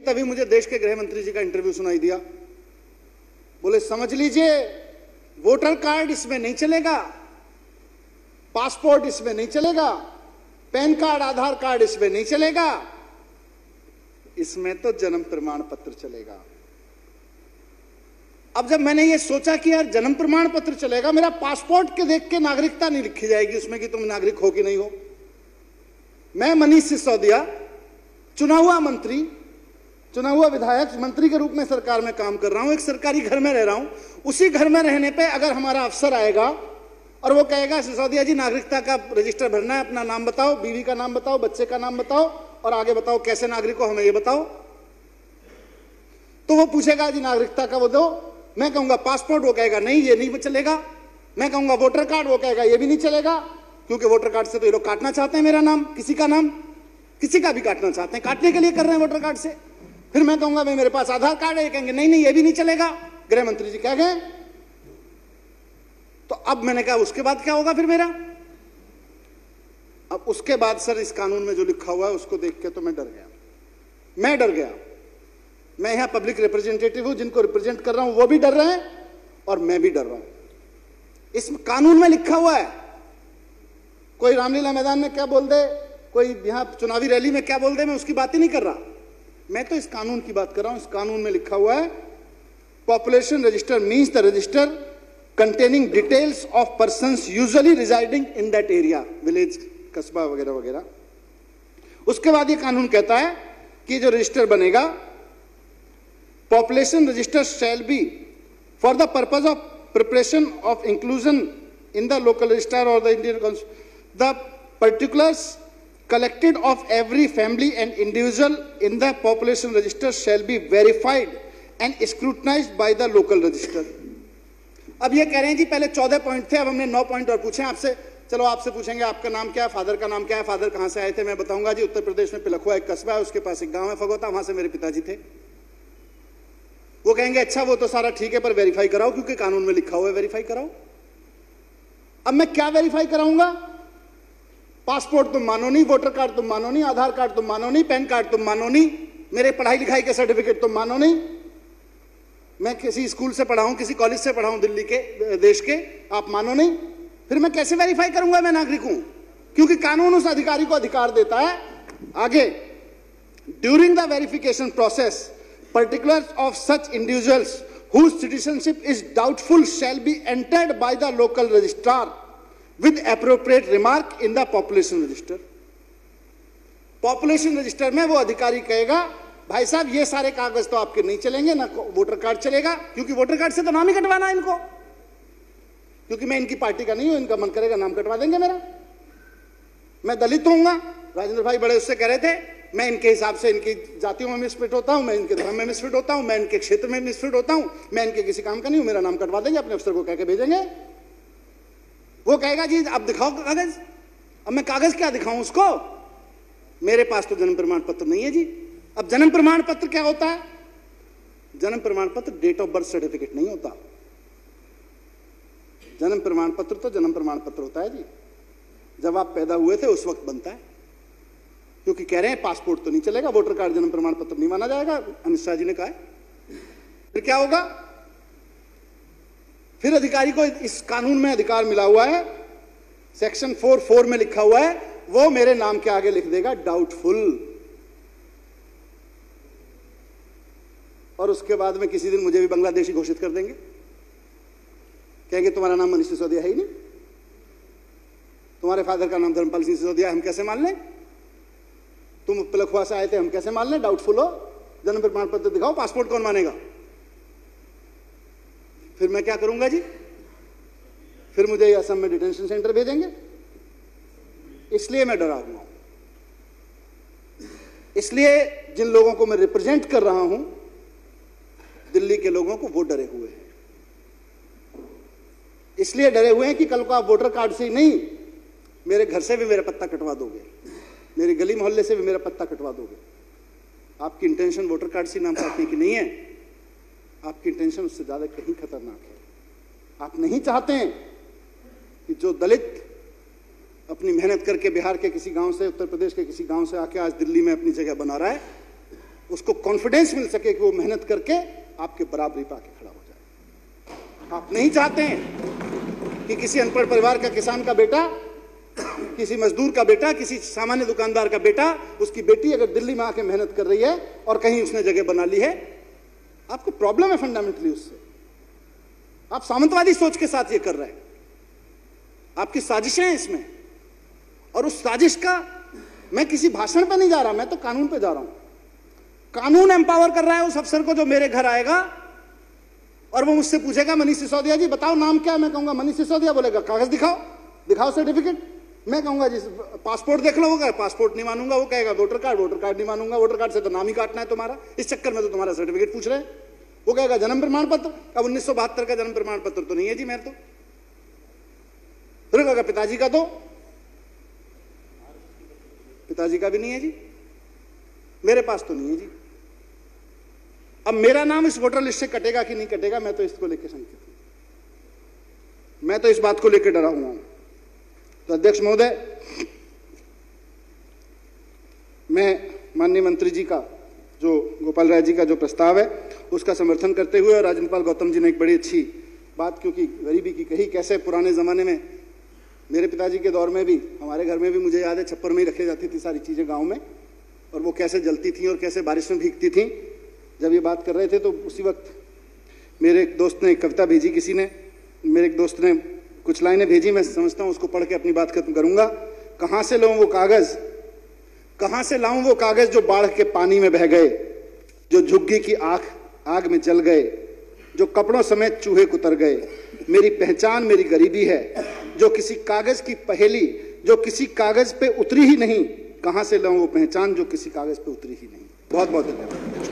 तभी मुझे देश के गृह मंत्री जी का इंटरव्यू सुनाई दिया। बोले समझ लीजिए वोटर कार्ड इसमें नहीं चलेगा, पासपोर्ट इसमें नहीं चलेगा, पैन कार्ड आधार कार्ड इसमें नहीं चलेगा, इसमें तो जन्म प्रमाण पत्र चलेगा। अब जब मैंने ये सोचा कि यार जन्म प्रमाण पत्र चलेगा, मेरा पासपोर्ट के देख के नागरिकता नहीं लिखी जाएगी उसमें कि तुम नागरिक हो कि नहीं हो। मैं मनीष सिसोदिया चुना हुआ मंत्री, चुना हुआ विधायक, मंत्री के रूप में सरकार में काम कर रहा हूं, एक सरकारी घर में रह रहा हूं। उसी घर में रहने पे अगर हमारा अफसर आएगा और वो कहेगा सिसोदिया जी नागरिकता का रजिस्टर भरना है, अपना नाम बताओ, बीवी का नाम बताओ, बच्चे का नाम बताओ और आगे बताओ कैसे नागरिक हो हमें ये बताओ, तो वो पूछेगा जी नागरिकता का वो दो। मैं कहूंगा पासपोर्ट, वो कहेगा नहीं ये नहीं चलेगा। मैं कहूंगा वोटर कार्ड, वो कहेगा ये भी नहीं चलेगा, क्योंकि वोटर कार्ड से तो ये लोग काटना चाहते हैं मेरा नाम, किसी का नाम, किसी का भी काटना चाहते हैं, काटने के लिए कर रहे हैं वोटर कार्ड से। फिर मैं कहूंगा भाई मेरे पास आधार कार्ड है, ये कहेंगे नहीं नहीं ये भी नहीं चलेगा। गृह मंत्री जी कह गए। तो अब मैंने कहा उसके बाद क्या होगा फिर मेरा? अब उसके बाद सर इस कानून में जो लिखा हुआ है उसको देख के तो मैं डर गया। मैं यहां पब्लिक रिप्रेजेंटेटिव हूं, जिनको रिप्रेजेंट कर रहा हूं वो भी डर रहे हैं और मैं भी डर रहा हूं। इस कानून में लिखा हुआ है, कोई रामलीला मैदान में क्या बोल दे, कोई यहां चुनावी रैली में क्या बोल दे, मैं उसकी बात ही नहीं कर रहा। मैं तो इस कानून की बात कर रहा हूं। इस कानून में लिखा हुआ है population register means the register containing details of persons usually residing in that area, village, कस्बा वगैरह वगैरह। उसके बाद ये कानून कहता है कि जो रजिस्टर बनेगा, population register shall be for the purpose of preparation of inclusion in the local register or the Indian Constitution. The particulars collected of every family and individual in the population register shall be verified and scrutinized by the local register. अब ये कह रहे हैं जी पहले 14 point थे, अब हमने 9 point और पूछे आपसे। चलो आपसे पूछेंगे आपका नाम क्या है, फादर का नाम क्या है, फादर कहां से आए थे। मैं बताऊंगा जी उत्तर प्रदेश में पिलखुआ एक कस्बा है, उसके पास एक गांव है फगोता, वहां से मेरे पिताजी थे। वो कहेंगे अच्छा वो तो सारा ठीक है पर वेरीफाई कराओ, क्योंकि कानून में लिखा हुआ है वेरीफाई कराओ। अब मैं क्या वेरीफाई कराऊंगा? पासपोर्ट तुम मानो नहीं, वोटर कार्ड तुम मानो नहीं, आधार कार्ड तुम मानो नहीं, पैन कार्ड तुम मानो नहीं, मेरे पढ़ाई लिखाई के सर्टिफिकेट तुम मानो नहीं, मैं किसी स्कूल से पढ़ा हूं, किसी कॉलेज से पढ़ा हूं दिल्ली के, देश के, आप मानो नहीं। फिर मैं कैसे वेरीफाई करूंगा मैं नागरिक हूं? क्योंकि कानून उस अधिकारी को अधिकार देता है। आगे, during the verification process particulars of such individuals whose citizenship is doubtful shall be entered by the local registrar with appropriate remark in the population register. Population register में वो अधिकारी कहेगा भाई साहब ये सारे कागज तो आपके नहीं चलेंगे, ना वोटर कार्ड चलेगा, क्योंकि वोटर कार्ड से तो नाम ही कटवाना है इनको, क्योंकि मैं इनकी पार्टी का नहीं हूं, इनका मन करेगा नाम कटवा देंगे मेरा। मैं दलित होऊंगा, राजेंद्र भाई बड़े उससे कह रहे थे, मैं इनके हिसाब से इनकी जातियों में मिसफिट होता हूं, मैं इनके धर्म में मिसफिट होता हूं, मैं इनके क्षेत्र में मिसफिट होता हूं, मैं इनके किसी काम का नहीं हूं, मेरा नाम कटवा देंगे, अपने अफसर को कह के भेजेंगे। वो कहेगा जी अब दिखाओ कागज। अब मैं कागज क्या दिखाऊं उसको? मेरे पास तो जन्म प्रमाण पत्र नहीं है जी। अब जन्म प्रमाण पत्र क्या होता है? जन्म प्रमाण पत्र डेट ऑफ बर्थ सर्टिफिकेट नहीं होता। जन्म प्रमाण पत्र तो जन्म प्रमाण पत्र होता है जी, जब आप पैदा हुए थे उस वक्त बनता है, क्योंकि कह रहे हैं पासपोर्ट तो नहीं चलेगा, वोटर कार्ड जन्म प्रमाण पत्र नहीं माना जाएगा, अमित शाह जी ने कहा है। फिर क्या होगा? फिर अधिकारी को इस कानून में अधिकार मिला हुआ है, सेक्शन 4(4) में लिखा हुआ है, वो मेरे नाम के आगे लिख देगा डाउटफुल, और उसके बाद में किसी दिन मुझे भी बांग्लादेशी घोषित कर देंगे, कहेंगे तुम्हारा नाम मनीष सिसोदिया है ही नहीं, तुम्हारे फादर का नाम धर्मपाल सिंह सिसोदिया, हम कैसे मान लें? तुम पिलखुआ से आए थे, हम कैसे मान लें? डाउटफुल हो, जन्म प्रमाण पत्र दिखाओ, पासपोर्ट कौन मानेगा? फिर मैं क्या करूंगा जी? फिर मुझे असम में डिटेंशन सेंटर भेजेंगे। इसलिए मैं डरा हुआ हूं, इसलिए जिन लोगों को मैं रिप्रेजेंट कर रहा हूं, दिल्ली के लोगों को, वो डरे हुए हैं। इसलिए डरे हुए हैं कि कल को आप वोटर कार्ड से ही नहीं, मेरे घर से भी मेरा पत्ता कटवा दोगे, मेरी गली मोहल्ले से भी मेरा पत्ता कटवा दोगे। आपकी इंटेंशन वोटर कार्ड से नाम काटने की नहीं है, आपकी इंटेंशन उससे ज्यादा कहीं खतरनाक है। आप नहीं चाहते हैं कि जो दलित अपनी मेहनत करके बिहार के किसी गांव से, उत्तर प्रदेश के किसी गांव से आके आज दिल्ली में अपनी जगह बना रहा है, उसको कॉन्फिडेंस मिल सके कि वो मेहनत करके आपके बराबरी पे आके खड़ा हो जाए। आप नहीं चाहते हैं कि किसी अनपढ़ परिवार का किसान का बेटा, किसी मजदूर का बेटा, किसी सामान्य दुकानदार का बेटा, उसकी बेटी अगर दिल्ली में आके मेहनत कर रही है और कहीं उसने जगह बना ली है, आपको प्रॉब्लम है फंडामेंटली उससे। आप सामंतवादी सोच के साथ ये कर रहे हैं, आपकी साजिशें हैं इसमें। और उस साजिश का मैं किसी भाषण पे नहीं जा रहा, मैं तो कानून पे जा रहा हूं। कानून एम्पावर कर रहा है उस अफसर को जो मेरे घर आएगा और वो मुझसे पूछेगा, मनीष सिसोदिया जी बताओ नाम क्या है? मैं कहूंगा मनीष सिसोदिया। बोलेगा कागज दिखाओ, दिखाओ सर्टिफिकेट। मैं कहूंगा जी पासपोर्ट देख लो, वो कहेगा पासपोर्ट नहीं मानूंगा। वो कहेगा वोटर कार्ड नहीं मानूंगा, वोटर कार्ड से तो नाम ही काटना है तुम्हारा, इस चक्कर में तो तुम्हारा सर्टिफिकेट पूछ रहे हैं। वो कहेगा जन्म प्रमाण पत्र। अब 1972 का जन्म प्रमाण पत्र तो नहीं है जी मेरे तो। फिर कहेगा पिताजी का दो, पिताजी का भी नहीं है जी, मेरे पास तो नहीं है जी। अब मेरा नाम इस वोटर लिस्ट से कटेगा कि नहीं कटेगा, मैं तो इसको लेकर शंकित हूं, मैं तो इस बात को लेकर डरा हुआ हूं। तो अध्यक्ष महोदय, मैं माननीय मंत्री जी का, जो गोपाल राय जी का जो प्रस्ताव है उसका समर्थन करते हुए, और राजनपाल गौतम जी ने एक बड़ी अच्छी बात, क्योंकि गरीबी की कही, कैसे पुराने जमाने में मेरे पिताजी के दौर में भी, हमारे घर में भी मुझे याद है छप्पर में ही रखी जाती थी सारी चीजें गांव में, और वो कैसे जलती थी और कैसे बारिश में भीगती थी। जब ये बात कर रहे थे तो उसी वक्त मेरे एक दोस्त ने एक कविता भेजी, किसी ने, मेरे एक दोस्त ने कुछ लाइनें भेजी, मैं समझता हूं उसको पढ़ के अपनी बात खत्म करूंगा। कहां से लाऊं वो कागज, कहां से लाऊं वो कागज जो बाढ़ के पानी में बह गए, जो झुग्गी की आग में जल गए, जो कपड़ों समेत चूहे कुतर गए। मेरी पहचान मेरी गरीबी है, जो किसी कागज की पहेली, जो किसी कागज पे उतरी ही नहीं। कहां से लाऊं वो पहचान जो किसी कागज पे उतरी ही नहीं। बहुत बहुत धन्यवाद।